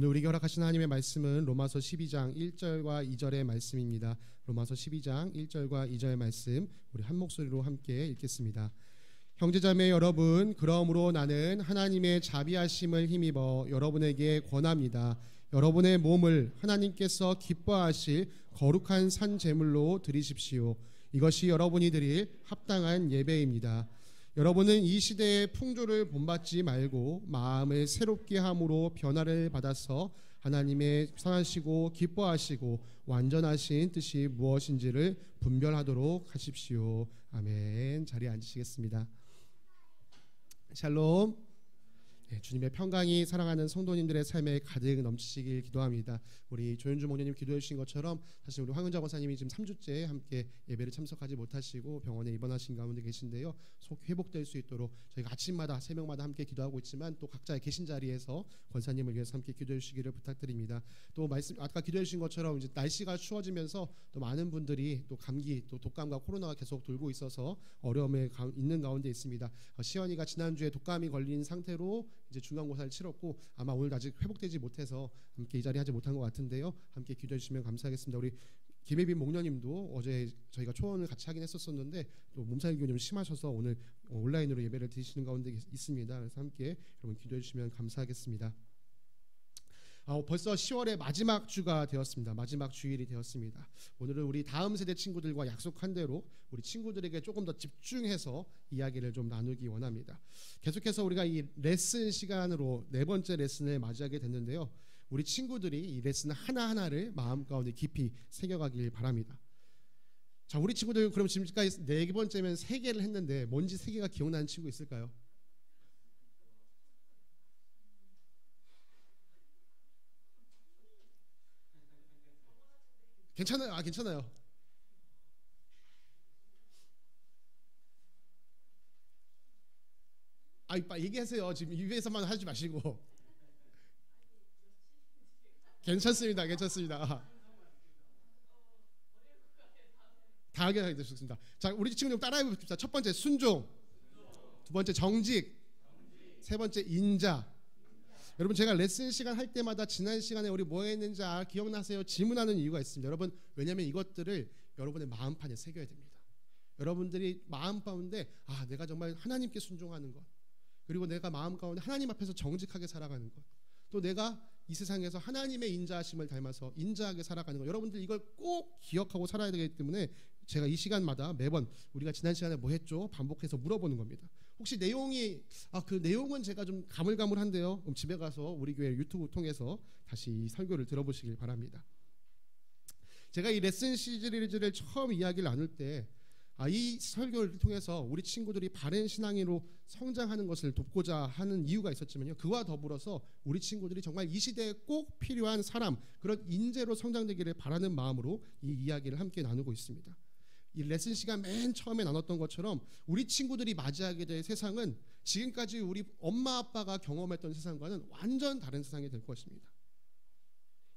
오늘 우리에게 허락하신 하나님의 말씀은 로마서 12장 1절과 2절의 말씀입니다. 로마서 12장 1절과 2절의 말씀 우리 한 목소리로 함께 읽겠습니다. 형제자매 여러분, 그러므로 나는 하나님의 자비하심을 힘입어 여러분에게 권합니다. 여러분의 몸을 하나님께서 기뻐하실 거룩한 산 제물로 드리십시오. 이것이 여러분이 드릴 합당한 예배입니다. 여러분은 이 시대의 풍조를 본받지 말고 마음을 새롭게 함으로 변화를 받아서 하나님의 선하시고 기뻐하시고 완전하신 뜻이 무엇인지를 분별하도록 하십시오. 아멘. 자리에 앉으시겠습니다. 샬롬. 네, 주님의 평강이 사랑하는 성도님들의 삶에 가득 넘치시길 기도합니다. 우리 조윤주 목사님 기도해 주신 것처럼 사실 우리 황은자 권사님이 지금 3주째 함께 예배를 참석하지 못하시고 병원에 입원하신 가운데 계신데요. 속 회복될 수 있도록 저희가 아침마다 새벽마다 함께 기도하고 있지만 또 각자 계신 자리에서 권사님을 위해서 함께 기도해 주시기를 부탁드립니다. 또 말씀 아까 기도해 주신 것처럼 이제 날씨가 추워지면서 또 많은 분들이 또 감기 또 독감과 코로나가 계속 돌고 있어서 어려움에 있는 가운데 있습니다. 시연이가 지난주에 독감이 걸린 상태로 이제 중간고사를 치렀고 아마 오늘 아직 회복되지 못해서 함께 이 자리 하지 못한 것 같은데요. 함께 기도해 주시면 감사하겠습니다. 우리 김혜빈 목녀님도 어제 저희가 초원을 같이 하긴 했었는데 또 몸살기가 좀 심하셔서 오늘 온라인으로 예배를 드리시는 가운데 있습니다. 그래서 함께 여러분 기도해 주시면 감사하겠습니다. 벌써 10월의 마지막 주가 되었습니다. 마지막 주일이 되었습니다. 오늘은 우리 다음 세대 친구들과 약속한 대로 우리 친구들에게 조금 더 집중해서 이야기를 좀 나누기 원합니다. 계속해서 우리가 이 레슨 시간으로 네 번째 레슨을 맞이하게 됐는데요. 우리 친구들이 이 레슨 하나하나를 마음 가운데 깊이 새겨가길 바랍니다. 자, 우리 친구들 그럼 지금까지 네 번째면 세 개를 했는데 뭔지 세 개가 기억나는 친구 있을까요? 괜찮아요. 괜찮아요. 얘기하세요. 지금 입에서만 하지 마시고. 괜찮습니다. 괜찮습니다. 다 하게 되셨습니다. 자, 우리 친구 좀 따라해 봅시다. 첫 번째 순종, 두 번째 정직, 세 번째 인자. 여러분, 제가 레슨 시간 할 때마다 지난 시간에 우리 뭐 했는지 기억나세요? 질문하는 이유가 있습니다. 여러분, 왜냐하면 이것들을 여러분의 마음판에 새겨야 됩니다. 여러분들이 마음 가운데 내가 정말 하나님께 순종하는 것, 그리고 내가 마음 가운데 하나님 앞에서 정직하게 살아가는 것, 또 내가 이 세상에서 하나님의 인자하심을 닮아서 인자하게 살아가는 것, 여러분들 이걸 꼭 기억하고 살아야 되기 때문에 제가 이 시간마다 매번 우리가 지난 시간에 뭐 했죠? 반복해서 물어보는 겁니다. 혹시 내용이 그 내용은 제가 좀 가물가물한데요. 그럼 집에 가서 우리 교회 유튜브 통해서 다시 이 설교를 들어보시길 바랍니다. 제가 이 레슨 시리즈를 처음 이야기를 나눌 때 이 설교를 통해서 우리 친구들이 바른 신앙인으로 성장하는 것을 돕고자 하는 이유가 있었지만요. 그와 더불어서 우리 친구들이 정말 이 시대에 꼭 필요한 사람, 그런 인재로 성장되기를 바라는 마음으로 이 이야기를 함께 나누고 있습니다. 이 레슨 시간 맨 처음에 나눴던 것처럼 우리 친구들이 맞이하게 될 세상은 지금까지 우리 엄마 아빠가 경험했던 세상과는 완전 다른 세상이 될 것입니다.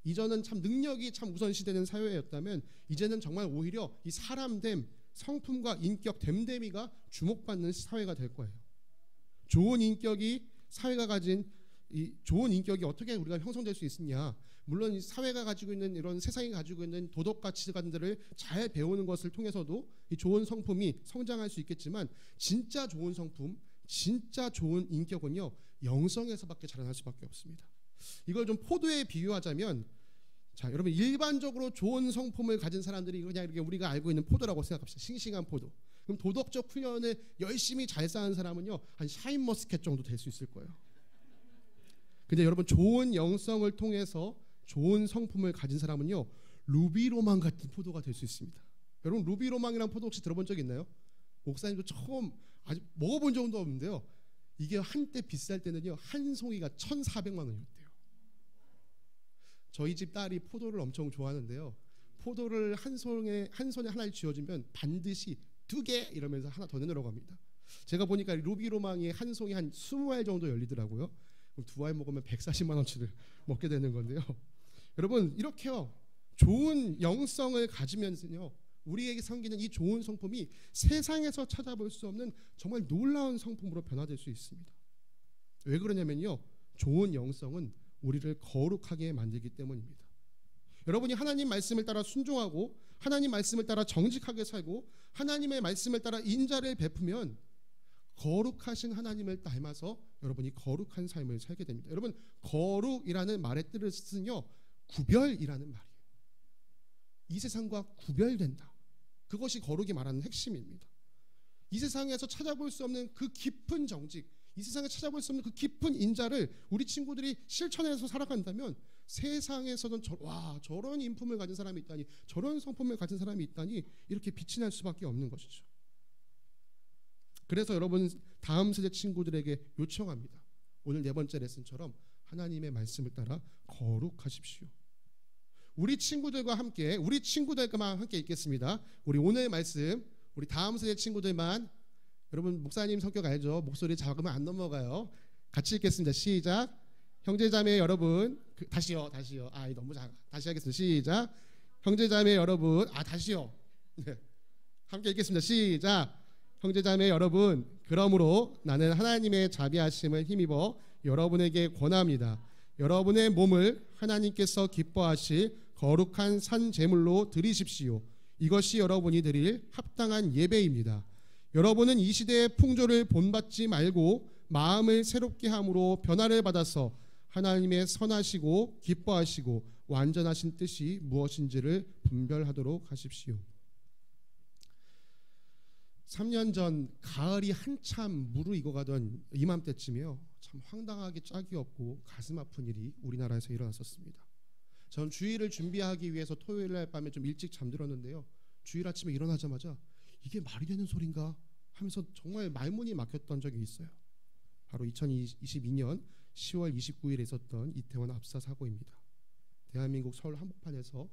이전은 참 능력이 참 우선시되는 사회였다면 이제는 정말 오히려 이 사람됨, 성품과 인격, 됨됨이가 주목받는 사회가 될 거예요. 좋은 인격이 사회가 가진 이 좋은 인격이 어떻게 우리가 형성될 수 있느냐? 물론 이 사회가 가지고 있는 이런 세상이 가지고 있는 도덕 가치관들을 잘 배우는 것을 통해서도 이 좋은 성품이 성장할 수 있겠지만 진짜 좋은 성품, 진짜 좋은 인격은요 영성에서밖에 자라날 수밖에 없습니다. 이걸 좀 포도에 비유하자면, 자, 여러분 일반적으로 좋은 성품을 가진 사람들이 그냥 이렇게 우리가 알고 있는 포도라고 생각합시다. 싱싱한 포도. 그럼 도덕적 훈련을 열심히 잘 쌓은 사람은요 한 샤인머스켓 정도 될 수 있을 거예요. 근데 여러분 좋은 영성을 통해서 좋은 성품을 가진 사람은요 루비로망 같은 포도가 될 수 있습니다. 여러분 루비로망이라는 포도 혹시 들어본 적 있나요? 목사님도 처음 아직 먹어본 적도 없는데요. 이게 한때 비쌀 때는요 한 송이가 1,400만 원이었대요. 저희 집 딸이 포도를 엄청 좋아하는데요. 포도를 한 손에 하나를 쥐어주면 반드시 2개 이러면서 하나 더 내놓으라고 합니다. 제가 보니까 루비로망이 한 송이 한 20알 정도 열리더라고요. 그럼 2알 먹으면 140만 원치를 먹게 되는 건데요. 여러분 이렇게요 좋은 영성을 가지면서요 우리에게 생기는 이 좋은 성품이 세상에서 찾아볼 수 없는 정말 놀라운 성품으로 변화될 수 있습니다. 왜 그러냐면요 좋은 영성은 우리를 거룩하게 만들기 때문입니다. 여러분이 하나님 말씀을 따라 순종하고 하나님 말씀을 따라 정직하게 살고 하나님의 말씀을 따라 인자를 베푸면 거룩하신 하나님을 닮아서 여러분이 거룩한 삶을 살게 됩니다. 여러분, 거룩이라는 말의 뜻은요, 구별이라는 말이에요. 이 세상과 구별된다. 그것이 거룩이 말하는 핵심입니다. 이 세상에서 찾아볼 수 없는 그 깊은 정직, 이 세상에 찾아볼 수 없는 그 깊은 인자를 우리 친구들이 실천해서 살아간다면 세상에서는 저런 인품을 가진 사람이 있다니, 저런 성품을 가진 사람이 있다니 이렇게 빛이 날 수밖에 없는 것이죠. 그래서 여러분, 다음 세대 친구들에게 요청합니다. 오늘 네 번째 레슨처럼 하나님의 말씀을 따라 거룩하십시오. 우리 친구들과 함께, 우리 친구들과만 함께 읽겠습니다. 우리 오늘 말씀, 우리 다음 세대 친구들만, 여러분 목사님 성격 알죠? 목소리 작으면 안 넘어가요. 같이 읽겠습니다. 시작. 형제자매 여러분, 다시요. 너무 작아. 다시 하겠습니다. 시작. 형제자매 여러분, 다시요. 네. 함께 읽겠습니다. 시작. 형제자매 여러분, 그러므로 나는 하나님의 자비하심을 힘입어 여러분에게 권합니다. 여러분의 몸을 하나님께서 기뻐하실 거룩한 산 제물로 드리십시오. 이것이 여러분이 드릴 합당한 예배입니다. 여러분은 이 시대의 풍조를 본받지 말고 마음을 새롭게 함으로 변화를 받아서 하나님의 선하시고 기뻐하시고 완전하신 뜻이 무엇인지를 분별하도록 하십시오. 3년 전 가을이 한참 무르익어가던 이맘때쯤이요, 참 황당하게 짝이 없고 가슴 아픈 일이 우리나라에서 일어났었습니다. 전 주일을 준비하기 위해서 토요일 날 밤에 좀 일찍 잠들었는데요, 주일 아침에 일어나자마자 이게 말이 되는 소린가 하면서 정말 말문이 막혔던 적이 있어요. 바로 2022년 10월 29일에 있었던 이태원 압사 사고입니다. 대한민국 서울 한복판에서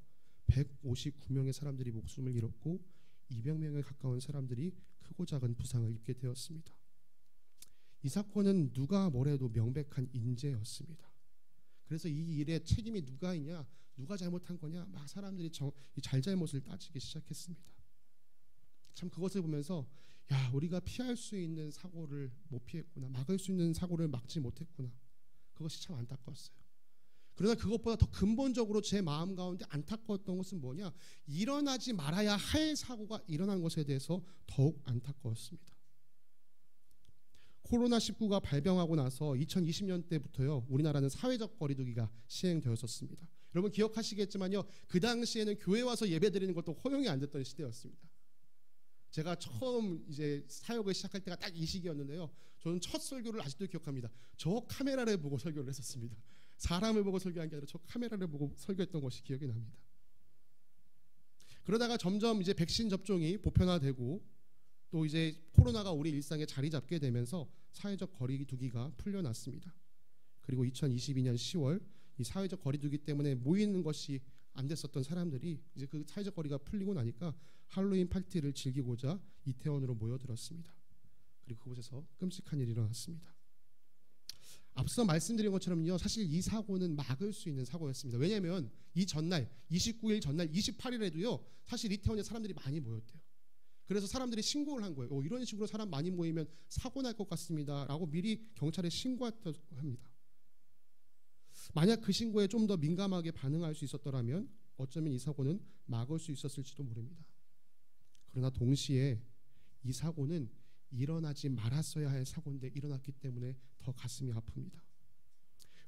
159명의 사람들이 목숨을 잃었고 200명에 가까운 사람들이 크고 작은 부상을 입게 되었습니다. 이 사건은 누가 뭐래도 명백한 인재였습니다. 그래서 이 일에 책임이 누가 있냐, 누가 잘못한 거냐, 막 사람들이 이 잘잘못을 따지기 시작했습니다. 참 그것을 보면서 우리가 피할 수 있는 사고를 못 피했구나, 막을 수 있는 사고를 막지 못했구나, 그것이 참 안타까웠어요. 그러나 그것보다 더 근본적으로 제 마음 가운데 안타까웠던 것은 뭐냐, 일어나지 말아야 할 사고가 일어난 것에 대해서 더욱 안타까웠습니다. 코로나19가 발병하고 나서 2020년 때부터요, 우리나라는 사회적 거리두기가 시행되었었습니다. 여러분 기억하시겠지만요, 그 당시에는 교회 와서 예배드리는 것도 허용이 안 됐던 시대였습니다. 제가 처음 이제 사역을 시작할 때가 딱 이 시기였는데요, 저는 첫 설교를 아직도 기억합니다. 저 카메라를 보고 설교를 했었습니다. 사람을 보고 설교한 게 아니라 저 카메라를 보고 설교했던 것이 기억이 납니다. 그러다가 점점 이제 백신 접종이 보편화되고 또 이제 코로나가 우리 일상에 자리 잡게 되면서 사회적 거리두기가 풀려났습니다. 그리고 2022년 10월 이 사회적 거리두기 때문에 모이는 것이 안 됐었던 사람들이 이제 그 사회적 거리가 풀리고 나니까 할로윈 파티를 즐기고자 이태원으로 모여들었습니다. 그리고 그곳에서 끔찍한 일이 일어났습니다. 앞서 말씀드린 것처럼요, 사실 이 사고는 막을 수 있는 사고였습니다. 왜냐하면 이 전날 29일 전날 28일에도요 사실 이태원에 사람들이 많이 모였대요. 그래서 사람들이 신고를 한 거예요. 이런 식으로 사람 많이 모이면 사고 날 것 같습니다 라고 미리 경찰에 신고했다고 합니다. 만약 그 신고에 좀 더 민감하게 반응할 수 있었더라면 어쩌면 이 사고는 막을 수 있었을지도 모릅니다. 그러나 동시에 이 사고는 일어나지 말았어야 할 사고인데 일어났기 때문에 더 가슴이 아픕니다.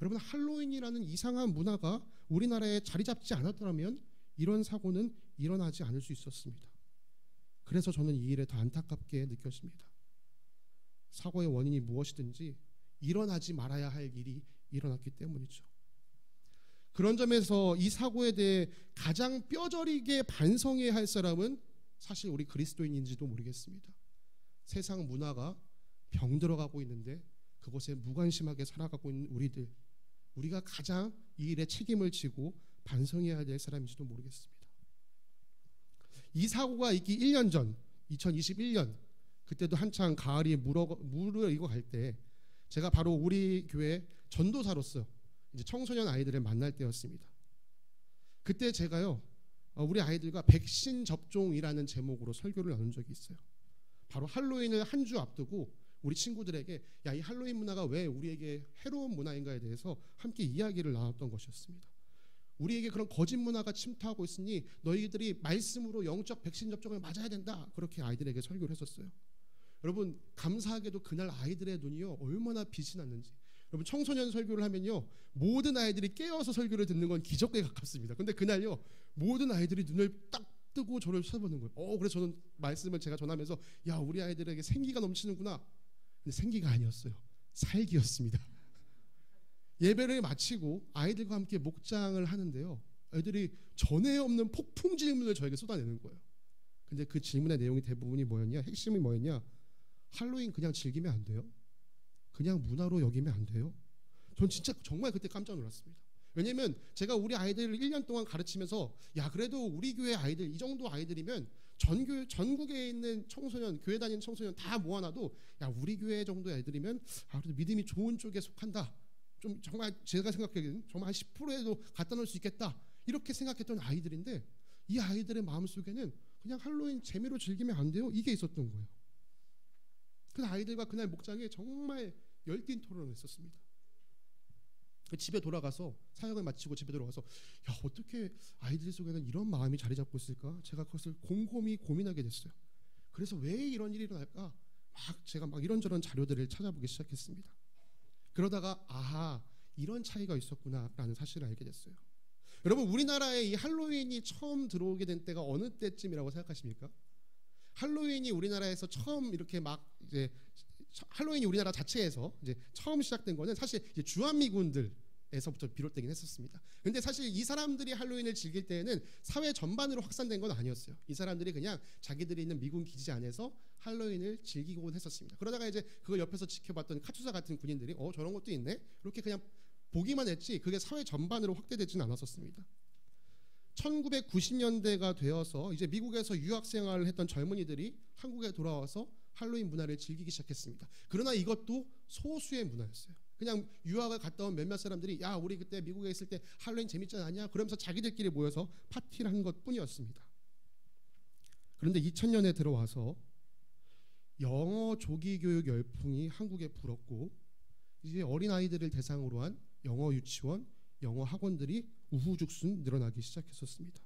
여러분, 할로윈이라는 이상한 문화가 우리나라에 자리 잡지 않았더라면 이런 사고는 일어나지 않을 수 있었습니다. 그래서 저는 이 일에 더 안타깝게 느껴집니다. 사고의 원인이 무엇이든지 일어나지 말아야 할 일이 일어났기 때문이죠. 그런 점에서 이 사고에 대해 가장 뼈저리게 반성해야 할 사람은 사실 우리 그리스도인인지도 모르겠습니다. 세상 문화가 병들어가고 있는데 그것에 무관심하게 살아가고 있는 우리가 가장 이 일에 책임을 지고 반성해야 될 사람인지도 모르겠습니다. 이 사고가 있기 1년 전 2021년 그때도 한창 가을이 무르익어 갈 때 제가 바로 우리 교회 전도사로서 이제 청소년 아이들을 만날 때였습니다. 그때 제가요 우리 아이들과 백신 접종이라는 제목으로 설교를 나눈 적이 있어요. 바로 할로윈을 한 주 앞두고 우리 친구들에게 야, 이 할로윈 문화가 왜 우리에게 해로운 문화인가에 대해서 함께 이야기를 나눴던 것이었습니다. 우리에게 그런 거짓 문화가 침투하고 있으니 너희들이 말씀으로 영적 백신 접종을 맞아야 된다. 그렇게 아이들에게 설교를 했었어요. 여러분, 감사하게도 그날 아이들의 눈이요 얼마나 빛이 났는지. 여러분, 청소년 설교를 하면요 모든 아이들이 깨어서 설교를 듣는 건 기적에 가깝습니다. 근데 그날요 모든 아이들이 눈을 딱 뜨고 저를 쳐다보는 거예요. 그래서 저는 말씀을 제가 전하면서 야, 우리 아이들에게 생기가 넘치는구나. 근데 생기가 아니었어요. 살기였습니다. 예배를 마치고 아이들과 함께 목장을 하는데요, 애들이 전에 없는 폭풍 질문을 저에게 쏟아내는 거예요. 근데 그 질문의 내용이 대부분이 뭐였냐, 핵심이 뭐였냐, 할로윈 그냥 즐기면 안 돼요? 그냥 문화로 여기면 안 돼요? 전 진짜 정말 그때 깜짝 놀랐습니다. 왜냐면 제가 우리 아이들을 1년 동안 가르치면서 야, 그래도 우리 교회 아이들 이 정도 아이들이면 전국에 있는 청소년, 교회 다니는 청소년 다 모아놔도 야, 우리 교회 정도 애들이면 그래도 믿음이 좋은 쪽에 속한다, 좀 정말 제가 생각하기에는 정말 한 10%에도 갖다 놓을 수 있겠다, 이렇게 생각했던 아이들인데 이 아이들의 마음속에는 그냥 할로윈 재미로 즐기면 안 돼요? 이게 있었던 거예요. 그 아이들과 그날 목장에 정말 열띤 토론을 했었습니다. 집에 돌아가서 사역을 마치고 집에 돌아가서 야, 어떻게 아이들 속에는 이런 마음이 자리 잡고 있을까? 제가 그것을 곰곰이 고민하게 됐어요. 그래서 왜 이런 일이 일어날까? 제가 이런저런 자료들을 찾아보기 시작했습니다. 그러다가 아하, 이런 차이가 있었구나라는 사실을 알게 됐어요. 여러분, 우리나라에 이 할로윈이 처음 들어오게 된 때가 어느 때쯤이라고 생각하십니까? 할로윈이 우리나라에서 처음 이렇게 이제 할로윈이 우리나라 자체에서 이제 처음 시작된 거는 사실 이제 주한미군들에서부터 비롯되긴 했었습니다. 근데 사실 이 사람들이 할로윈을 즐길 때에는 사회 전반으로 확산된 건 아니었어요. 이 사람들이 그냥 자기들이 있는 미군 기지 안에서 할로윈을 즐기곤 했었습니다. 그러다가 이제 그걸 옆에서 지켜봤던 카투사 같은 군인들이 저런 것도 있네? 이렇게 그냥 보기만 했지 그게 사회 전반으로 확대되지는 않았었습니다. 1990년대가 되어서 이제 미국에서 유학 생활을 했던 젊은이들이 한국에 돌아와서 할로윈 문화를 즐기기 시작했습니다. 그러나 이것도 소수의 문화였어요. 그냥 유학을 갔다 온 몇몇 사람들이 야, 우리 그때 미국에 있을 때 할로윈 재밌지 않냐? 그러면서 자기들끼리 모여서 파티를 한 것뿐이었습니다. 그런데 2000년에 들어와서 영어 조기 교육 열풍이 한국에 불었고 이제 어린아이들을 대상으로 한 영어 유치원, 영어 학원들이 우후죽순 늘어나기 시작했었습니다.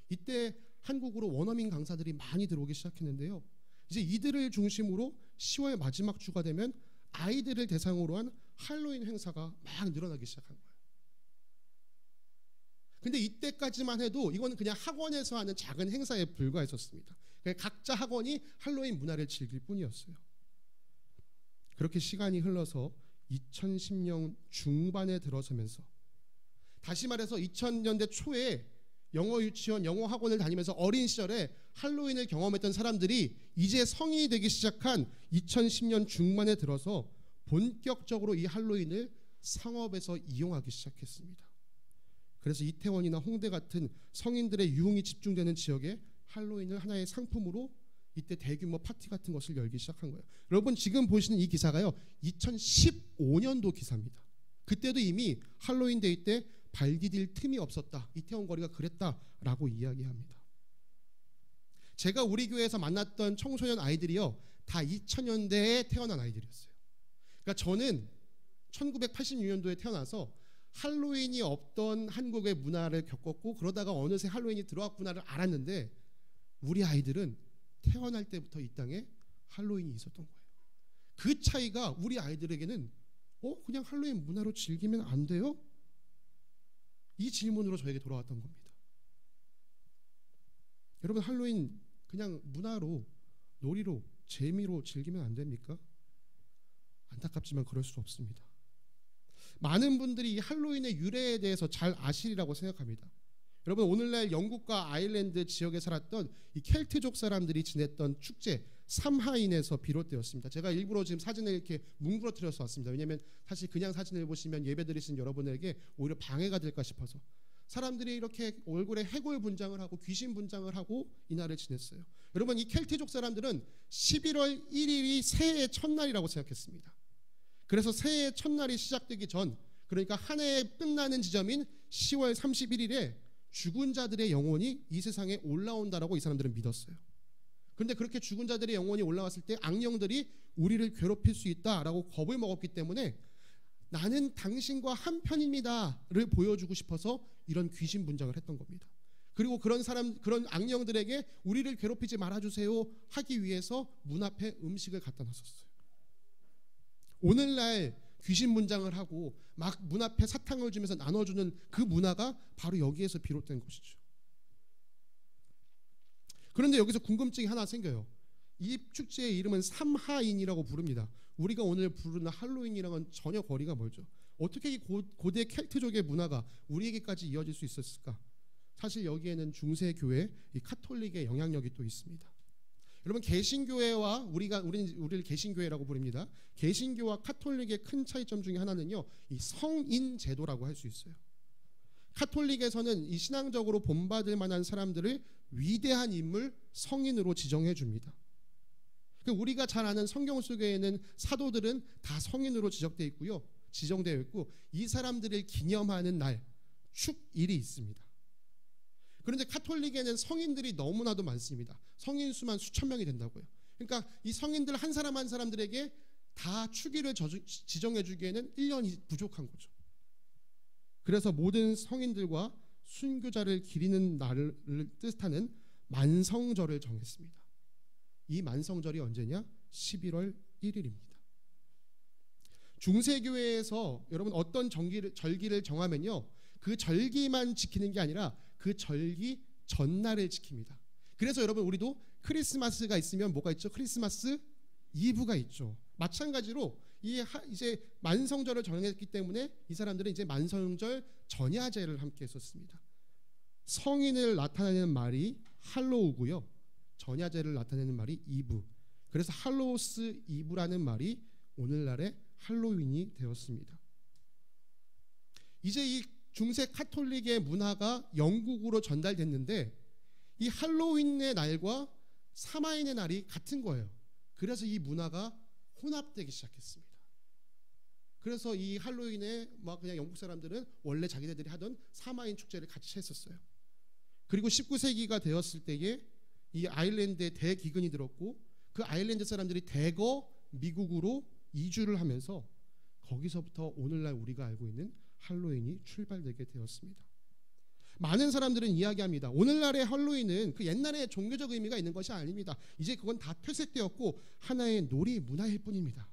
이때 한국으로 원어민 강사들이 많이 들어오기 시작했는데요, 이제 이들을 중심으로 10월 마지막 주가 되면 아이들을 대상으로 한 할로윈 행사가 막 늘어나기 시작한 거예요. 근데 이때까지만 해도 이거는 그냥 학원에서 하는 작은 행사에 불과했었습니다. 각자 학원이 할로윈 문화를 즐길 뿐이었어요. 그렇게 시간이 흘러서 2010년 중반에 들어서면서, 다시 말해서 2000년대 초에 영어 유치원, 영어 학원을 다니면서 어린 시절에 할로윈을 경험했던 사람들이 이제 성인이 되기 시작한 2010년 중반에 들어서 본격적으로 이 할로윈을 상업에서 이용하기 시작했습니다. 그래서 이태원이나 홍대 같은 성인들의 유흥이 집중되는 지역에 할로윈을 하나의 상품으로 이때 대규모 파티 같은 것을 열기 시작한 거예요. 여러분, 지금 보시는 이 기사가요 2015년도 기사입니다. 그때도 이미 할로윈 데이 때 발 디딜 틈이 없었다, 이태원 거리가 그랬다라고 이야기합니다. 제가 우리 교회에서 만났던 청소년 아이들이요 다 2000년대에 태어난 아이들이었어요. 그러니까 저는 1986년도에 태어나서 할로윈이 없던 한국의 문화를 겪었고 그러다가 어느새 할로윈이 들어왔구나를 알았는데, 우리 아이들은 태어날 때부터 이 땅에 할로윈이 있었던 거예요. 그 차이가 우리 아이들에게는 그냥 할로윈 문화로 즐기면 안 돼요? 이 질문으로 저에게 돌아왔던 겁니다. 여러분, 할로윈 그냥 문화로, 놀이로, 재미로 즐기면 안 됩니까? 안타깝지만 그럴 수 없습니다. 많은 분들이 이 할로윈의 유래에 대해서 잘 아시리라고 생각합니다. 여러분, 오늘날 영국과 아일랜드 지역에 살았던 이 켈트족 사람들이 지냈던 축제 삼하인에서 비롯되었습니다. 제가 일부러 지금 사진을 이렇게 뭉그러뜨려서 왔습니다. 왜냐하면 사실 그냥 사진을 보시면 예배드리신 여러분에게 오히려 방해가 될까 싶어서 사람들이 이렇게 얼굴에 해골 분장을 하고 귀신 분장을 하고 이날을 지냈어요. 여러분, 이 켈트족 사람들은 11월 1일이 새해의 첫날이라고 생각했습니다. 그래서 새해의 첫날이 시작되기 전, 그러니까 한 해 끝나는 지점인 10월 31일에 죽은 자들의 영혼이 이 세상에 올라온다라고 이 사람들은 믿었어요. 그런데 그렇게 죽은 자들의 영혼이 올라왔을 때 악령들이 우리를 괴롭힐 수 있다라고 겁을 먹었기 때문에 나는 당신과 한편입니다를 보여주고 싶어서 이런 귀신 분장을 했던 겁니다. 그리고 그런 악령들에게 우리를 괴롭히지 말아주세요 하기 위해서 문 앞에 음식을 갖다 놨었어요. 오늘날 귀신 분장을 하고 막 문 앞에 사탕을 주면서 나눠주는 그 문화가 바로 여기에서 비롯된 것이죠. 그런데 여기서 궁금증이 하나 생겨요. 이 축제의 이름은 삼하인이라고 부릅니다. 우리가 오늘 부르는 할로윈이랑은 전혀 거리가 멀죠. 어떻게 이 고대 켈트족의 문화가 우리에게까지 이어질 수 있었을까? 사실 여기에는 중세교회, 이 카톨릭의 영향력이 또 있습니다. 여러분, 개신교회와 우리를 개신교회라고 부릅니다. 개신교와 카톨릭의 큰 차이점 중에 하나는요, 이 성인 제도라고 할 수 있어요. 카톨릭에서는 이 신앙적으로 본받을 만한 사람들을 위대한 인물, 성인으로 지정해 줍니다. 우리가 잘 아는 성경 속에는 사도들은 다 성인으로 지정되어 있고 이 사람들을 기념하는 날, 축일이 있습니다. 그런데 카톨릭에는 성인들이 너무나도 많습니다. 성인 수만 수천 명이 된다고요. 그러니까 이 성인들 한 사람 한 사람들에게 다 축일을 지정해 주기에는 1년이 부족한 거죠. 그래서 모든 성인들과 순교자를 기리는 날을 뜻하는 만성절을 정했습니다. 이 만성절이 언제냐? 11월 1일입니다. 중세교회에서 여러분 어떤 절기를 정하면요, 그 절기만 지키는 게 아니라 그 절기 전날을 지킵니다. 그래서 여러분 우리도 크리스마스가 있으면 뭐가 있죠? 크리스마스 이브가 있죠. 마찬가지로 이제 만성절을 정했기 때문에 이 사람들은 이제 만성절 전야제를 함께 했었습니다. 성인을 나타내는 말이 할로우고요, 전야제를 나타내는 말이 이브. 그래서 할로우스 이브라는 말이 오늘날의 할로윈이 되었습니다. 이제 이 중세 카톨릭의 문화가 영국으로 전달됐는데 이 할로윈의 날과 사마인의 날이 같은 거예요. 그래서 이 문화가 혼합되기 시작했습니다. 그래서 이 할로윈에 막 그냥 영국 사람들은 원래 자기네들이 하던 사마인 축제를 같이 했었어요. 그리고 19세기가 되었을 때에 이 아일랜드에 대기근이 들었고 그 아일랜드 사람들이 대거 미국으로 이주를 하면서 거기서부터 오늘날 우리가 알고 있는 할로윈이 출발되게 되었습니다. 많은 사람들은 이야기합니다. 오늘날의 할로윈은 그 옛날에 종교적 의미가 있는 것이 아닙니다. 이제 그건 다 퇴색되었고 하나의 놀이 문화일 뿐입니다.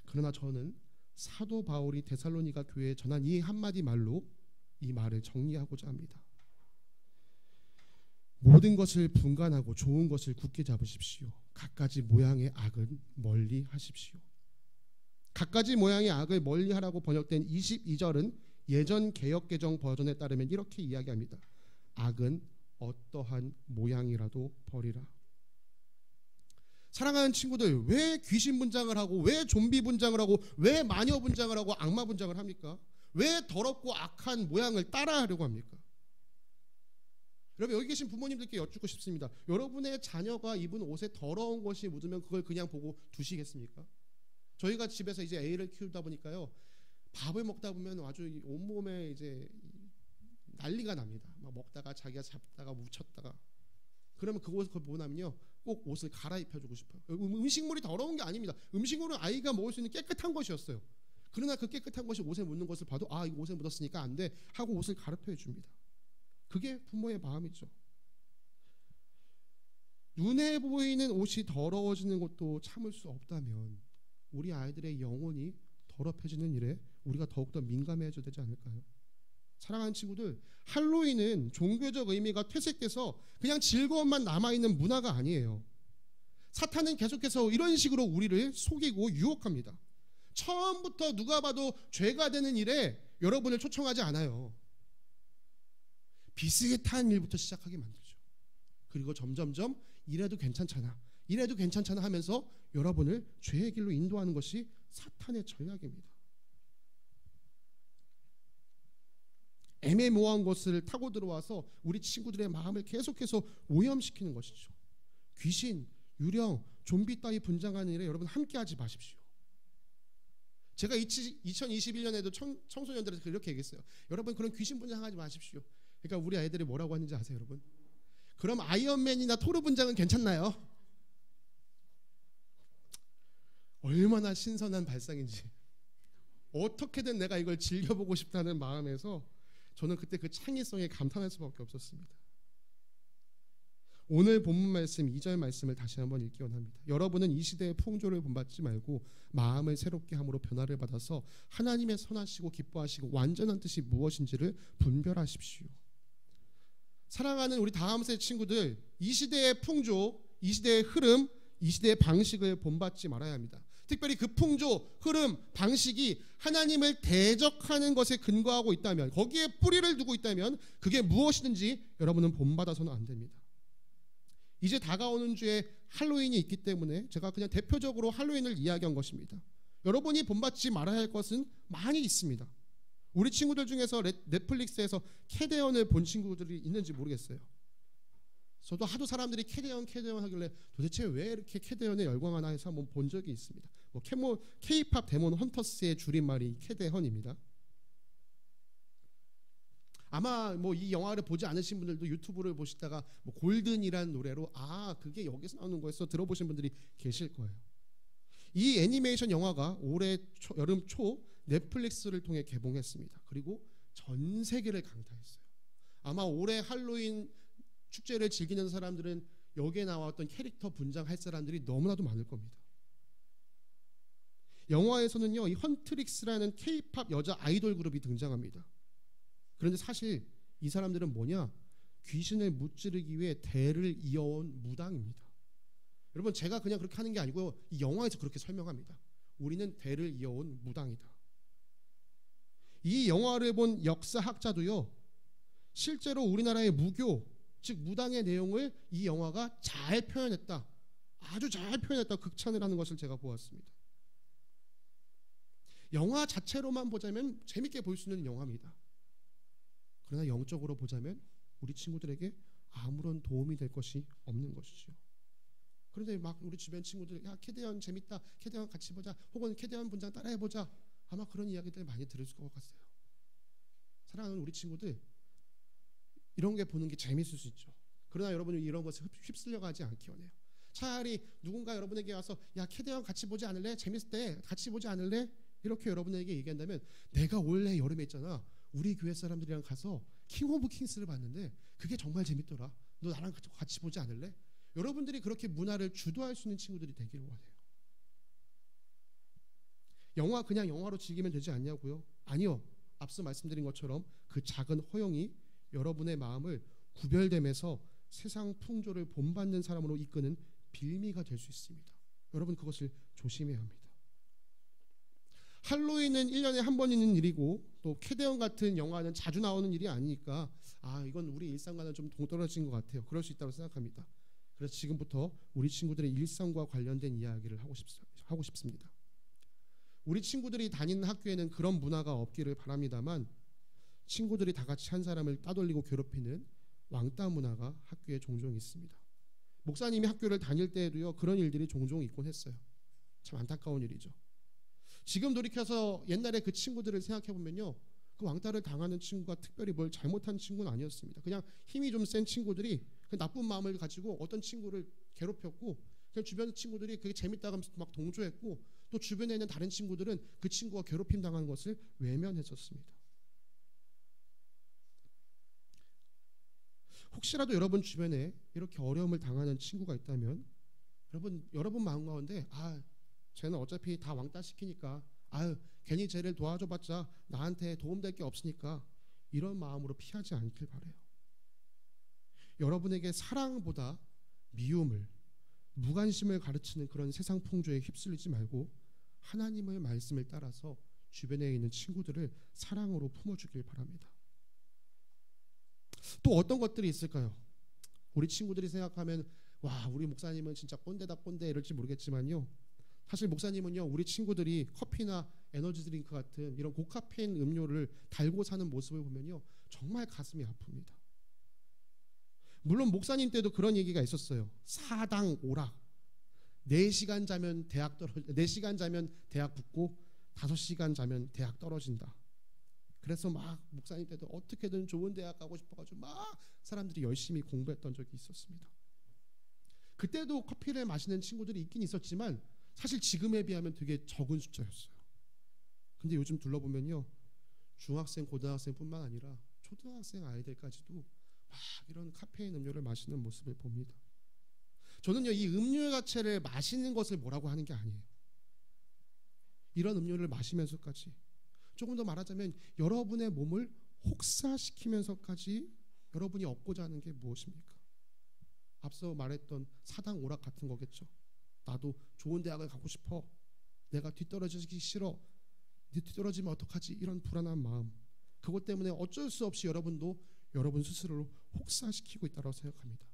그러나 저는 사도 바울이 데살로니가 교회에 전한 이 한마디 말로 이 말을 정리하고자 합니다. 모든 것을 분간하고 좋은 것을 굳게 잡으십시오. 갖가지 모양의 악은 멀리 하십시오. 갖가지 모양의 악을 멀리하라고 번역된 22절은 예전 개역개정 버전에 따르면 이렇게 이야기합니다. 악은 어떠한 모양이라도 버리라. 사랑하는 친구들, 왜 귀신 분장을 하고 왜 좀비 분장을 하고 왜 마녀 분장을 하고 악마 분장을 합니까? 왜 더럽고 악한 모양을 따라하려고 합니까? 여러분, 여기 계신 부모님들께 여쭙고 싶습니다. 여러분의 자녀가 입은 옷에 더러운 것이 묻으면 그걸 그냥 보고 두시겠습니까? 저희가 집에서 이제 애를 키우다 보니까요, 밥을 먹다 보면 아주 온몸에 이제 난리가 납니다. 막 먹다가 자기가 잡다가 묻혔다가. 그러면 그걸 보고 나면요, 꼭 옷을 갈아입혀주고 싶어요. 음식물이 더러운 게 아닙니다. 음식물은 아이가 먹을 수 있는 깨끗한 것이었어요. 그러나 그 깨끗한 것이 옷에 묻는 것을 봐도 이거 옷에 묻었으니까 안 돼 하고 옷을 갈아입혀 줍니다. 그게 부모의 마음이죠. 눈에 보이는 옷이 더러워지는 것도 참을 수 없다면 우리 아이들의 영혼이 더럽혀지는 일에 우리가 더욱더 민감해져야 되지 않을까요? 사랑하는 친구들, 할로윈은 종교적 의미가 퇴색돼서 그냥 즐거움만 남아있는 문화가 아니에요. 사탄은 계속해서 이런 식으로 우리를 속이고 유혹합니다. 처음부터 누가 봐도 죄가 되는 일에 여러분을 초청하지 않아요. 비슷한 일부터 시작하게 만들죠. 그리고 점점점 이래도 괜찮잖아 하면서 여러분을 죄의 길로 인도하는 것이 사탄의 전략입니다. 애매모호한 것을 타고 들어와서 우리 친구들의 마음을 계속해서 오염시키는 것이죠. 귀신, 유령, 좀비 따위 분장하는 일에 여러분 함께하지 마십시오. 제가 2021년에도 청소년들한테 그렇게 얘기했어요. 여러분, 그런 귀신 분장하지 마십시오. 그러니까 우리 아이들이 뭐라고 하는지 아세요, 여러분? 그럼 아이언맨이나 토르 분장은 괜찮나요? 얼마나 신선한 발상인지, 어떻게든 내가 이걸 즐겨보고 싶다는 마음에서 저는 그때 그 창의성에 감탄할 수밖에 없었습니다. 오늘 본문 말씀 2절 말씀을 다시 한번 읽기 원합니다. 여러분은 이 시대의 풍조를 본받지 말고 마음을 새롭게 함으로 변화를 받아서 하나님의 선하시고 기뻐하시고 완전한 뜻이 무엇인지를 분별하십시오. 사랑하는 우리 다음 세대 친구들, 이 시대의 풍조, 이 시대의 흐름, 이 시대의 방식을 본받지 말아야 합니다. 특별히 그 풍조, 흐름, 방식이 하나님을 대적하는 것에 근거하고 있다면, 거기에 뿌리를 두고 있다면 그게 무엇이든지 여러분은 본받아서는 안 됩니다. 이제 다가오는 주에 할로윈이 있기 때문에 제가 그냥 대표적으로 할로윈을 이야기한 것입니다. 여러분이 본받지 말아야 할 것은 많이 있습니다. 우리 친구들 중에서 넷플릭스에서 캐대언을 본 친구들이 있는지 모르겠어요. 저도 하도 사람들이 캐대언 하길래 도대체 왜 이렇게 캐대언에 열광하나 해서 한번 본 적이 있습니다. K-팝 데몬 헌터스의 줄임말이 캐대헌입니다. 아마 이 영화를 보지 않으신 분들도 유튜브를 보시다가 골든이란 노래로 그게 여기서 나오는 거였어 들어보신 분들이 계실 거예요. 이 애니메이션 영화가 올해 여름 초 넷플릭스를 통해 개봉했습니다. 그리고 전 세계를 강타했어요. 아마 올해 할로윈 축제를 즐기는 사람들은 여기에 나왔던 캐릭터 분장할 사람들이 너무나도 많을 겁니다. 영화에서는요, 이 헌트릭스라는 K-팝 여자 아이돌 그룹이 등장합니다. 그런데 사실 이 사람들은 뭐냐? 귀신을 무찌르기 위해 대를 이어온 무당입니다. 여러분, 제가 그냥 그렇게 하는 게 아니고요, 이 영화에서 그렇게 설명합니다. 우리는 대를 이어온 무당이다. 이 영화를 본 역사학자도요, 실제로 우리나라의 무교, 즉 무당의 내용을 이 영화가 잘 표현했다, 아주 잘 표현했다 극찬을 하는 것을 제가 보았습니다. 영화 자체로만 보자면 재밌게 볼 수 있는 영화입니다. 그러나 영적으로 보자면 우리 친구들에게 아무런 도움이 될 것이 없는 것이죠. 그런데 우리 주변 친구들, 야, 캐대언 재밌다, 캐대언 같이 보자, 혹은 캐대언 분장 따라해보자, 아마 그런 이야기들 많이 들을 것 같아요. 사랑하는 우리 친구들, 이런 게 보는 게 재밌을 수 있죠. 그러나 여러분이 이런 것에 휩쓸려가지 않기 원해요. 차라리 누군가 여러분에게 와서, 야, 캐대언 같이 보지 않을래? 재밌을 때 같이 보지 않을래? 이렇게 여러분에게 얘기한다면, 내가 올해 여름에 있잖아, 우리 교회 사람들이랑 가서 킹 오브 킹스를 봤는데 그게 정말 재밌더라, 너 나랑 같이 보지 않을래? 여러분들이 그렇게 문화를 주도할 수 있는 친구들이 되기를 원해요. 영화 그냥 영화로 즐기면 되지 않냐고요? 아니요. 앞서 말씀드린 것처럼 그 작은 허용이 여러분의 마음을 구별됨에서 세상 풍조를 본받는 사람으로 이끄는 빌미가 될 수 있습니다. 여러분, 그것을 조심해야 합니다. 할로윈은 1년에 한 번 있는 일이고, 또 캐대언 같은 영화는 자주 나오는 일이 아니니까 이건 우리 일상과는 좀 동떨어진 것 같아요. 그럴 수 있다고 생각합니다. 그래서 지금부터 우리 친구들의 일상과 관련된 이야기를 하고 싶습니다. 우리 친구들이 다니는 학교에는 그런 문화가 없기를 바랍니다만, 친구들이 다 같이 한 사람을 따돌리고 괴롭히는 왕따 문화가 학교에 종종 있습니다. 목사님이 학교를 다닐 때에도요, 그런 일들이 종종 있곤 했어요. 참 안타까운 일이죠. 지금 돌이켜서 옛날에 그 친구들을 생각해 보면요, 그 왕따를 당하는 친구가 특별히 뭘 잘못한 친구는 아니었습니다. 그냥 힘이 좀 센 친구들이 그 나쁜 마음을 가지고 어떤 친구를 괴롭혔고, 그냥 주변 친구들이 그게 재밌다고 하면서 막 동조했고, 또 주변에 있는 다른 친구들은 그 친구가 괴롭힘 당한 것을 외면했었습니다. 혹시라도 여러분 주변에 이렇게 어려움을 당하는 친구가 있다면, 여러분 마음 가운데, 쟤는 어차피 다 왕따 시키니까, 괜히 쟤를 도와줘봤자 나한테 도움될 게 없으니까, 이런 마음으로 피하지 않길 바라요. 여러분에게 사랑보다 미움을, 무관심을 가르치는 그런 세상 풍조에 휩쓸리지 말고 하나님의 말씀을 따라서 주변에 있는 친구들을 사랑으로 품어주길 바랍니다. 또 어떤 것들이 있을까요? 우리 친구들이 생각하면, 와, 우리 목사님은 진짜 꼰대다 꼰대 이럴지 모르겠지만요, 사실 목사님은요, 우리 친구들이 커피나 에너지 드링크 같은 이런 고카페인 음료를 달고 사는 모습을 보면요, 정말 가슴이 아픕니다. 물론 목사님 때도 그런 얘기가 있었어요. 사당 오락, 4시간 자면 대학 붙고 5시간 자면 대학 떨어진다. 그래서 막 목사님 때도 어떻게든 좋은 대학 가고 싶어가지고 막 사람들이 열심히 공부했던 적이 있었습니다. 그때도 커피를 마시는 친구들이 있긴 있었지만 사실 지금에 비하면 되게 적은 숫자였어요. 근데 요즘 둘러보면요, 중학생, 고등학생뿐만 아니라 초등학생 아이들까지도 막 이런 카페인 음료를 마시는 모습을 봅니다. 저는요, 이 음료 자체를 마시는 것을 뭐라고 하는 게 아니에요. 이런 음료를 마시면서까지, 조금 더 말하자면 여러분의 몸을 혹사시키면서까지 여러분이 얻고자 하는 게 무엇입니까? 앞서 말했던 사당 오락 같은 거겠죠. 나도 좋은 대학을 가고 싶어. 내가 뒤떨어지기 싫어. 네 뒤떨어지면 어떡하지? 이런 불안한 마음, 그것 때문에 어쩔 수 없이 여러분도 여러분 스스로를 혹사시키고 있다고 생각합니다.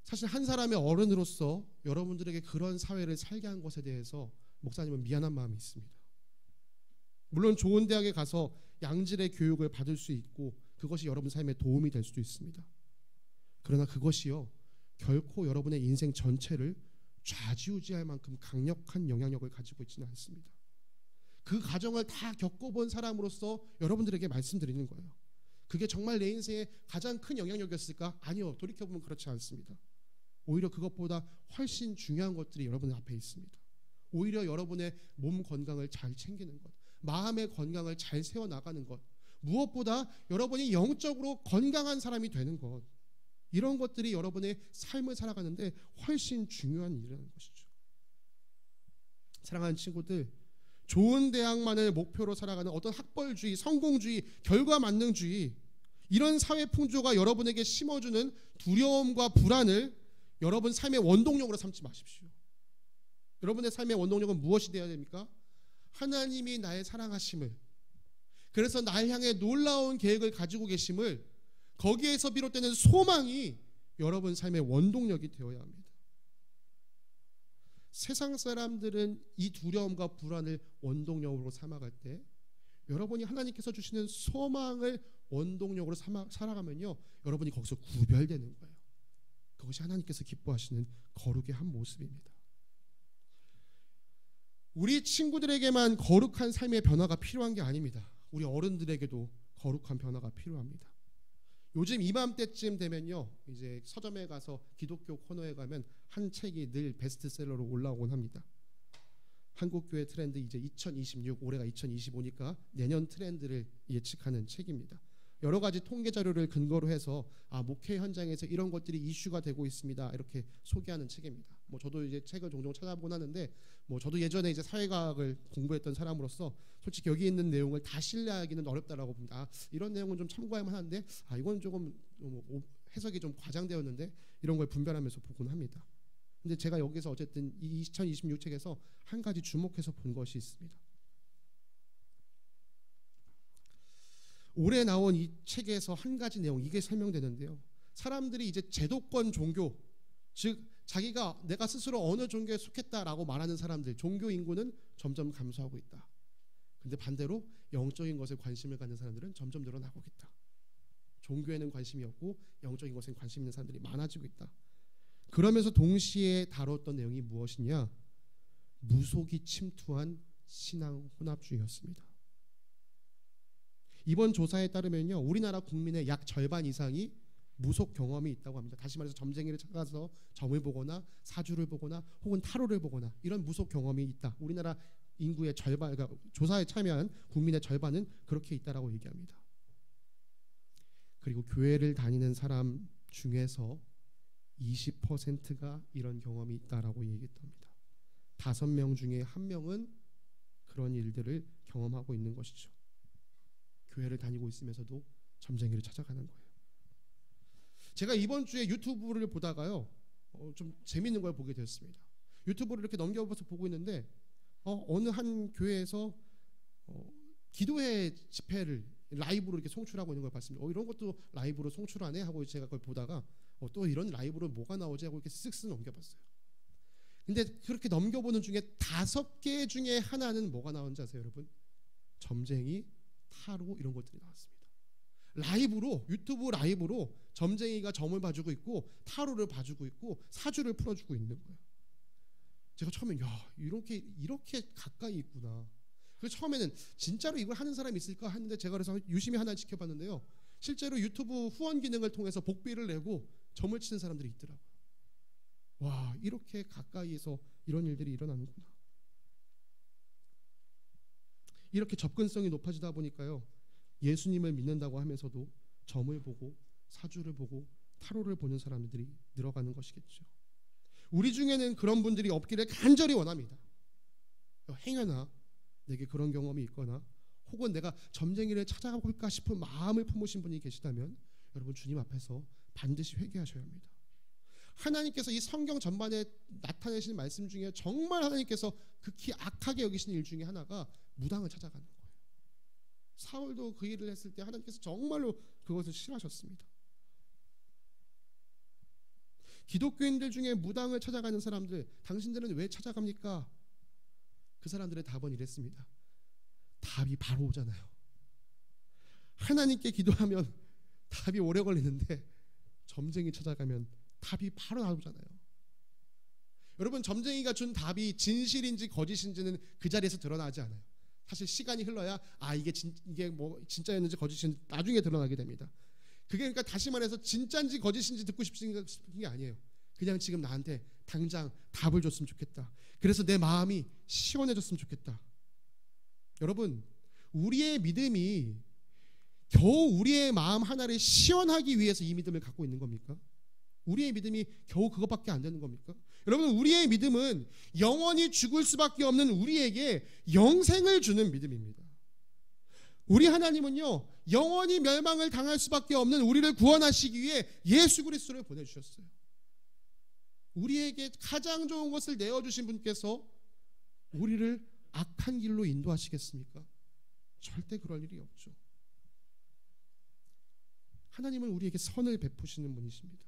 사실 한 사람의 어른으로서 여러분들에게 그런 사회를 살게 한 것에 대해서 목사님은 미안한 마음이 있습니다. 물론 좋은 대학에 가서 양질의 교육을 받을 수 있고 그것이 여러분 삶에 도움이 될 수도 있습니다. 그러나 그것이요, 결코 여러분의 인생 전체를 좌지우지할 만큼 강력한 영향력을 가지고 있지는 않습니다. 그 과정을 다 겪어본 사람으로서 여러분들에게 말씀드리는 거예요. 그게 정말 내 인생에 가장 큰 영향력이었을까? 아니요, 돌이켜보면 그렇지 않습니다. 오히려 그것보다 훨씬 중요한 것들이 여러분 앞에 있습니다. 오히려 여러분의 몸 건강을 잘 챙기는 것, 마음의 건강을 잘 세워나가는 것, 무엇보다 여러분이 영적으로 건강한 사람이 되는 것, 이런 것들이 여러분의 삶을 살아가는데 훨씬 중요한 일이라는 것이죠. 사랑하는 친구들, 좋은 대학만을 목표로 살아가는 어떤 학벌주의, 성공주의, 결과만능주의, 이런 사회 풍조가 여러분에게 심어주는 두려움과 불안을 여러분 삶의 원동력으로 삼지 마십시오. 여러분의 삶의 원동력은 무엇이 되어야 됩니까? 하나님이 나의 사랑하심을, 그래서 날 향해 놀라운 계획을 가지고 계심을, 거기에서 비롯되는 소망이 여러분 삶의 원동력이 되어야 합니다. 세상 사람들은 이 두려움과 불안을 원동력으로 삼아갈 때 여러분이 하나님께서 주시는 소망을 원동력으로 살아가면요, 여러분이 거기서 구별되는 거예요. 그것이 하나님께서 기뻐하시는 거룩의 한 모습입니다. 우리 친구들에게만 거룩한 삶의 변화가 필요한 게 아닙니다. 우리 어른들에게도 거룩한 변화가 필요합니다. 요즘 이맘때쯤 되면요, 이제 서점에 가서 기독교 코너에 가면 한 책이 늘 베스트셀러로 올라오곤 합니다. 한국교회 트렌드, 이제 2026, 올해가 2025니까 내년 트렌드를 예측하는 책입니다. 여러 가지 통계 자료를 근거로 해서 목회 현장에서 이런 것들이 이슈가 되고 있습니다, 이렇게 소개하는 책입니다. 저도 이제 책을 종종 찾아보곤 하는데, 저도 예전에 이제 사회과학을 공부했던 사람으로서 솔직히 여기 있는 내용을 다 신뢰하기는 어렵다라고 봅니다. 이런 내용은 좀 참고할 만한데 이건 조금 해석이 좀 과장되었는데, 이런 걸 분별하면서 보곤 합니다. 근데 제가 여기서 어쨌든 이 2026 책에서 한 가지 주목해서 본 것이 있습니다. 올해 나온 이 책에서 한 가지 내용, 이게 설명되는데요, 사람들이 이제 제도권 종교, 즉 자기가 내가 스스로 어느 종교에 속했다라고 말하는 사람들, 종교 인구는 점점 감소하고 있다. 근데 반대로 영적인 것에 관심을 갖는 사람들은 점점 늘어나고 있다. 종교에는 관심이 없고 영적인 것에 관심 있는 사람들이 많아지고 있다. 그러면서 동시에 다뤘던 내용이 무엇이냐? 무속이 침투한 신앙 혼합주의였습니다. 이번 조사에 따르면요, 우리나라 국민의 약 절반 이상이 무속 경험이 있다고 합니다. 다시 말해서 점쟁이를 찾아서 점을 보거나 사주를 보거나 혹은 타로를 보거나 이런 무속 경험이 있다. 우리나라 인구의 절반, 그러니까 조사에 참여한 국민의 절반은 그렇게 있다라고 얘기합니다. 그리고 교회를 다니는 사람 중에서 20%가 이런 경험이 있다라고 얘기합니다. 5명 중에 1명은 그런 일들을 경험하고 있는 것이죠. 교회를 다니고 있으면서도 점쟁이를 찾아가는 거예요. 제가 이번 주에 유튜브를 보다가요, 좀 재밌는 걸 보게 되었습니다. 유튜브를 이렇게 넘겨서 보고 있는데 어느 한 교회에서 기도회 집회를 라이브로 이렇게 송출하고 있는 걸 봤습니다. 이런 것도 라이브로 송출하네 하고 제가 그걸 보다가 또 이런 라이브로 뭐가 나오지 하고 이렇게 쓱쓱 넘겨봤어요. 근데 그렇게 넘겨보는 중에 5개 중에 하나는 뭐가 나오는지 아세요, 여러분? 점쟁이, 타로, 이런 것들이 나왔습니다. 라이브로, 유튜브 라이브로 점쟁이가 점을 봐주고 있고 타로를 봐주고 있고 사주를 풀어주고 있는 거예요. 제가 처음엔 이렇게 가까이 있구나. 그래서 처음에는 진짜로 이걸 하는 사람이 있을까 했는데 제가 그래서 유심히 하나 지켜봤는데요. 실제로 유튜브 후원 기능을 통해서 복비를 내고 점을 치는 사람들이 있더라고요. 와, 이렇게 가까이에서 이런 일들이 일어나는구나. 이렇게 접근성이 높아지다 보니까요, 예수님을 믿는다고 하면서도 점을 보고 사주를 보고 타로를 보는 사람들이 늘어가는 것이겠죠. 우리 중에는 그런 분들이 없기를 간절히 원합니다. 행여나 내게 그런 경험이 있거나 혹은 내가 점쟁이를 찾아가볼까 싶은 마음을 품으신 분이 계시다면 여러분, 주님 앞에서 반드시 회개하셔야 합니다. 하나님께서 이 성경 전반에 나타내시는 말씀 중에 정말 하나님께서 극히 악하게 여기시는 일 중에 하나가 무당을 찾아가는 거예요. 사울도 그 일을 했을 때 하나님께서 정말로 그것을 싫어하셨습니다. 기독교인들 중에 무당을 찾아가는 사람들, 당신들은 왜 찾아갑니까? 그 사람들의 답은 이랬습니다. 답이 바로 오잖아요. 하나님께 기도하면 답이 오래 걸리는데 점쟁이 찾아가면 답이 바로 나오잖아요. 여러분, 점쟁이가 준 답이 진실인지 거짓인지는 그 자리에서 드러나지 않아요. 사실 시간이 흘러야 이게 뭐 진짜였는지 거짓인지 나중에 드러나게 됩니다. 그게 그러니까 다시 말해서 진짜인지 거짓인지 듣고 싶은 게 아니에요. 그냥 지금 나한테 당장 답을 줬으면 좋겠다. 그래서 내 마음이 시원해졌으면 좋겠다. 여러분, 우리의 믿음이 겨우 우리의 마음 하나를 시원하기 위해서 이 믿음을 갖고 있는 겁니까? 우리의 믿음이 겨우 그것밖에 안 되는 겁니까? 여러분, 우리의 믿음은 영원히 죽을 수밖에 없는 우리에게 영생을 주는 믿음입니다. 우리 하나님은요, 영원히 멸망을 당할 수밖에 없는 우리를 구원하시기 위해 예수 그리스도를 보내주셨어요. 우리에게 가장 좋은 것을 내어주신 분께서 우리를 악한 길로 인도하시겠습니까? 절대 그럴 일이 없죠. 하나님은 우리에게 선을 베푸시는 분이십니다.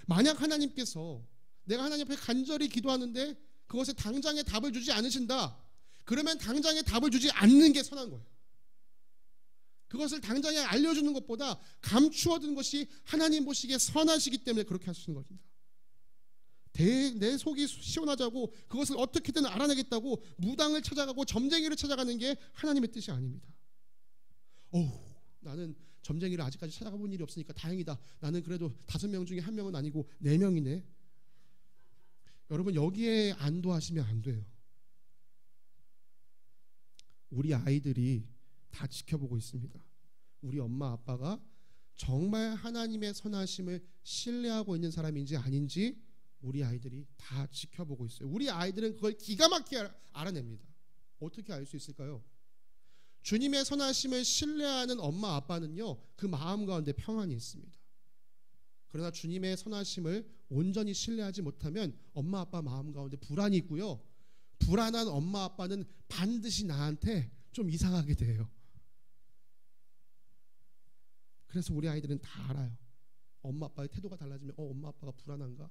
만약 하나님께서 내가 하나님 앞에 간절히 기도하는데 그것에 당장의 답을 주지 않으신다, 그러면 당장의 답을 주지 않는 게 선한 거예요. 그것을 당장에 알려주는 것보다 감추어둔 것이 하나님 보시기에 선하시기 때문에 그렇게 하시는 겁니다. 내 속이 시원하자고 그것을 어떻게든 알아내겠다고 무당을 찾아가고 점쟁이를 찾아가는 게 하나님의 뜻이 아닙니다. 나는 점쟁이를 아직까지 찾아가 본 일이 없으니까 다행이다. 나는 그래도 5명 중에 1명은 아니고 4명이네. 여러분, 여기에 안도하시면 안 돼요. 우리 아이들이 다 지켜보고 있습니다. 우리 엄마 아빠가 정말 하나님의 선하심을 신뢰하고 있는 사람인지 아닌지 우리 아이들이 다 지켜보고 있어요. 우리 아이들은 그걸 기가 막히게 알아냅니다. 어떻게 알 수 있을까요? 주님의 선하심을 신뢰하는 엄마 아빠는요, 그 마음 가운데 평안이 있습니다. 그러나 주님의 선하심을 온전히 신뢰하지 못하면 엄마 아빠 마음 가운데 불안이 있고요, 불안한 엄마 아빠는 반드시 나한테 좀 이상하게 돼요. 그래서 우리 아이들은 다 알아요. 엄마 아빠의 태도가 달라지면 엄마 아빠가 불안한가?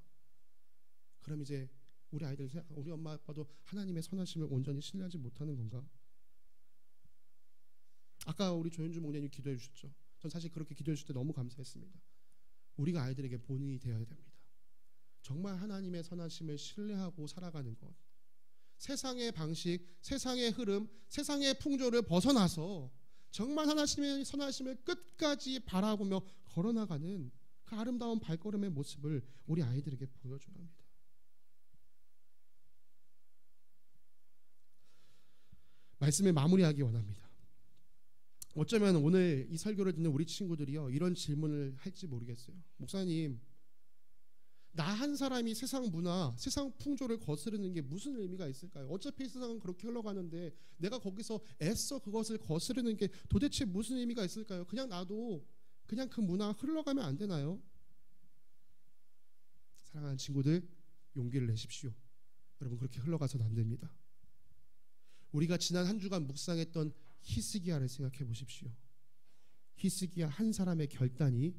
그럼 이제 우리 아이들 우리 엄마 아빠도 하나님의 선하심을 온전히 신뢰하지 못하는 건가? 아까 우리 조현주 목사님 기도해 주셨죠. 전 사실 그렇게 기도해 주실 때 너무 감사했습니다. 우리가 아이들에게 본인이 되어야 됩니다. 정말 하나님의 선하심을 신뢰하고 살아가는 것, 세상의 방식, 세상의 흐름, 세상의 풍조를 벗어나서 정말 하나님의 선하심을 끝까지 바라보며 걸어나가는 그 아름다운 발걸음의 모습을 우리 아이들에게 보여줘야 합니다. 말씀을 마무리하기 원합니다. 어쩌면 오늘 이 설교를 듣는 우리 친구들이요, 이런 질문을 할지 모르겠어요. 목사님, 나 한 사람이 세상 문화, 세상 풍조를 거스르는 게 무슨 의미가 있을까요? 어차피 세상은 그렇게 흘러가는데 내가 거기서 애써 그것을 거스르는 게 도대체 무슨 의미가 있을까요? 그냥 나도 그냥 그 문화 흘러가면 안 되나요? 사랑하는 친구들, 용기를 내십시오. 여러분, 그렇게 흘러가서는 안 됩니다. 우리가 지난 한 주간 묵상했던 히스기야를 생각해 보십시오. 히스기야 한 사람의 결단이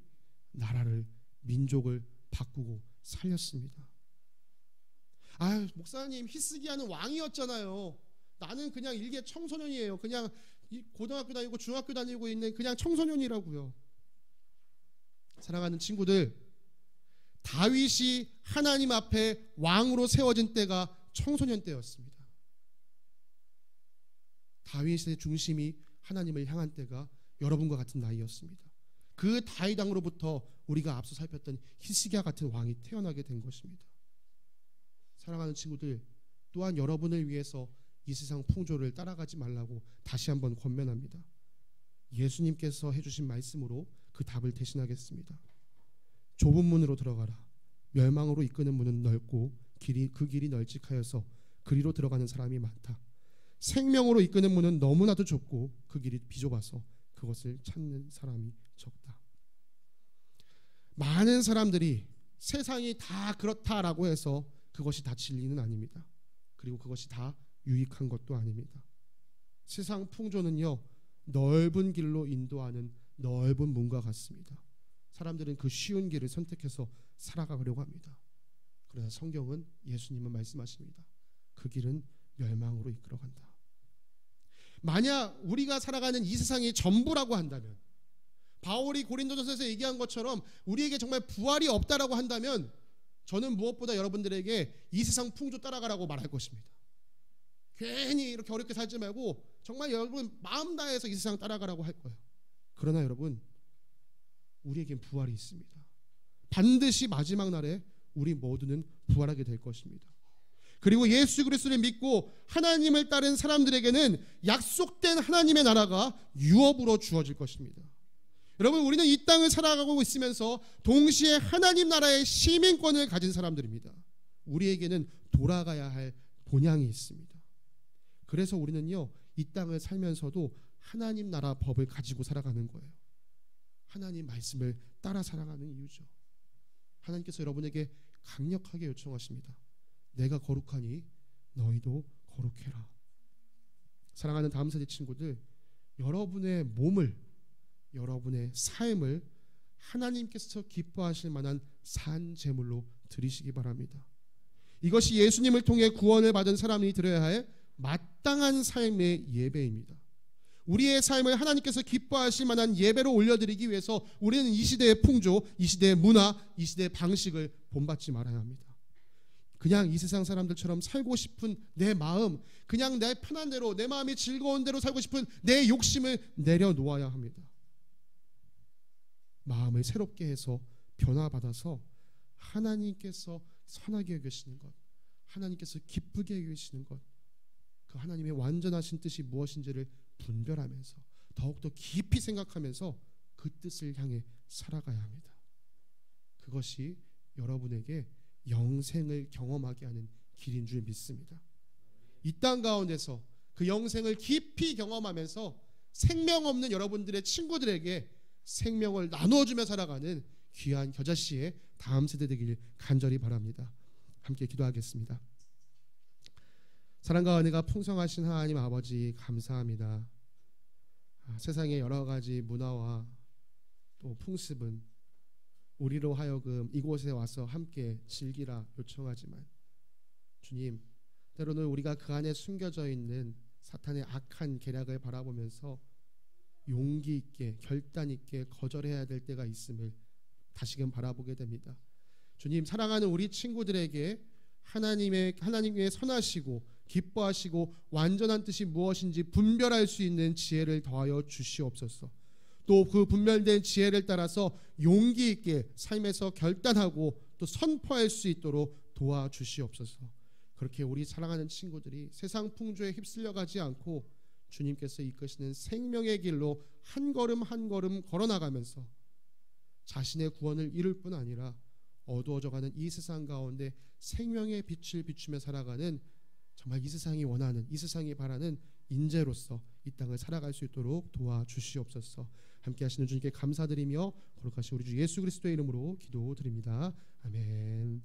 나라를, 민족을 바꾸고 살렸습니다. 목사님, 히스기야는 왕이었잖아요. 나는 그냥 일개 청소년이에요. 그냥 고등학교 다니고 중학교 다니고 있는 그냥 청소년이라고요. 사랑하는 친구들, 다윗이 하나님 앞에 왕으로 세워진 때가 청소년 때였습니다. 다윗의 중심이 하나님을 향한 때가 여러분과 같은 나이였습니다. 그 다윗 왕으로부터 우리가 앞서 살폈던 히스기야 같은 왕이 태어나게 된 것입니다. 사랑하는 친구들, 또한 여러분을 위해서 이 세상 풍조를 따라가지 말라고 다시 한번 권면합니다. 예수님께서 해주신 말씀으로 그 답을 대신하겠습니다. 좁은 문으로 들어가라. 멸망으로 이끄는 문은 넓고 그 길이 널찍하여서 그리로 들어가는 사람이 많다. 생명으로 이끄는 문은 너무나도 좁고 그 길이 비좁아서 그것을 찾는 사람이 적다. 많은 사람들이 세상이 다 그렇다라고 해서 그것이 다 진리는 아닙니다. 그리고 그것이 다 유익한 것도 아닙니다. 세상 풍조는요, 넓은 길로 인도하는 넓은 문과 같습니다. 사람들은 그 쉬운 길을 선택해서 살아가려고 합니다. 그러나 성경은, 예수님은 말씀하십니다. 그 길은 멸망으로 이끌어간다. 만약 우리가 살아가는 이 세상이 전부라고 한다면, 바울이 고린도전서에서 얘기한 것처럼 우리에게 정말 부활이 없다라고 한다면, 저는 무엇보다 여러분들에게 이 세상 풍조 따라가라고 말할 것입니다. 괜히 이렇게 어렵게 살지 말고 정말 여러분 마음 다해서 이 세상 따라가라고 할 거예요. 그러나 여러분, 우리에겐 부활이 있습니다. 반드시 마지막 날에 우리 모두는 부활하게 될 것입니다. 그리고 예수 그리스도를 믿고 하나님을 따른 사람들에게는 약속된 하나님의 나라가 유업으로 주어질 것입니다. 여러분, 우리는 이 땅을 살아가고 있으면서 동시에 하나님 나라의 시민권을 가진 사람들입니다. 우리에게는 돌아가야 할 본향이 있습니다. 그래서 우리는요, 이 땅을 살면서도 하나님 나라 법을 가지고 살아가는 거예요. 하나님 말씀을 따라 살아가는 이유죠. 하나님께서 여러분에게 강력하게 요청하십니다. 내가 거룩하니 너희도 거룩해라. 사랑하는 다음 세대 친구들, 여러분의 몸을, 여러분의 삶을 하나님께서 기뻐하실 만한 산 제물로 드리시기 바랍니다. 이것이 예수님을 통해 구원을 받은 사람이 드려야 할 마땅한 삶의 예배입니다. 우리의 삶을 하나님께서 기뻐하실 만한 예배로 올려드리기 위해서 우리는 이 시대의 풍조, 이 시대의 문화, 이 시대의 방식을 본받지 말아야 합니다. 그냥 이 세상 사람들처럼 살고 싶은 내 마음, 그냥 내 편한 대로, 내 마음이 즐거운 대로 살고 싶은 내 욕심을 내려놓아야 합니다. 마음을 새롭게 해서 변화받아서 하나님께서 선하게 여기시는 것, 하나님께서 기쁘게 여기시는 것, 그 하나님의 완전하신 뜻이 무엇인지를 분별하면서 더욱더 깊이 생각하면서 그 뜻을 향해 살아가야 합니다. 그것이 여러분에게 영생을 경험하게 하는 길인 줄 믿습니다. 이 땅 가운데서 그 영생을 깊이 경험하면서 생명 없는 여러분들의 친구들에게 생명을 나누어주며 살아가는 귀한 겨자씨의 다음 세대 되길 간절히 바랍니다. 함께 기도하겠습니다. 사랑과 은혜가 풍성하신 하나님 아버지, 감사합니다. 세상의 여러 가지 문화와 또 풍습은 우리로 하여금 이곳에 와서 함께 즐기라 요청하지만, 주님, 때로는 우리가 그 안에 숨겨져 있는 사탄의 악한 계략을 바라보면서 용기 있게, 결단 있게 거절해야 될 때가 있음을 다시금 바라보게 됩니다. 주님, 사랑하는 우리 친구들에게 하나님의 선하시고 기뻐하시고 완전한 뜻이 무엇인지 분별할 수 있는 지혜를 더하여 주시옵소서. 또 그 분별된 지혜를 따라서 용기 있게 삶에서 결단하고 또 선포할 수 있도록 도와주시옵소서. 그렇게 우리 사랑하는 친구들이 세상 풍조에 휩쓸려가지 않고 주님께서 이끄시는 생명의 길로 한 걸음 한 걸음 걸어나가면서 자신의 구원을 이룰 뿐 아니라 어두워져가는 이 세상 가운데 생명의 빛을 비추며 살아가는, 정말 이 세상이 원하는, 이 세상이 바라는 인재로서 이 땅을 살아갈 수 있도록 도와주시옵소서. 함께 하시는 주님께 감사드리며 거룩하신 우리 주 예수 그리스도의 이름으로 기도드립니다. 아멘.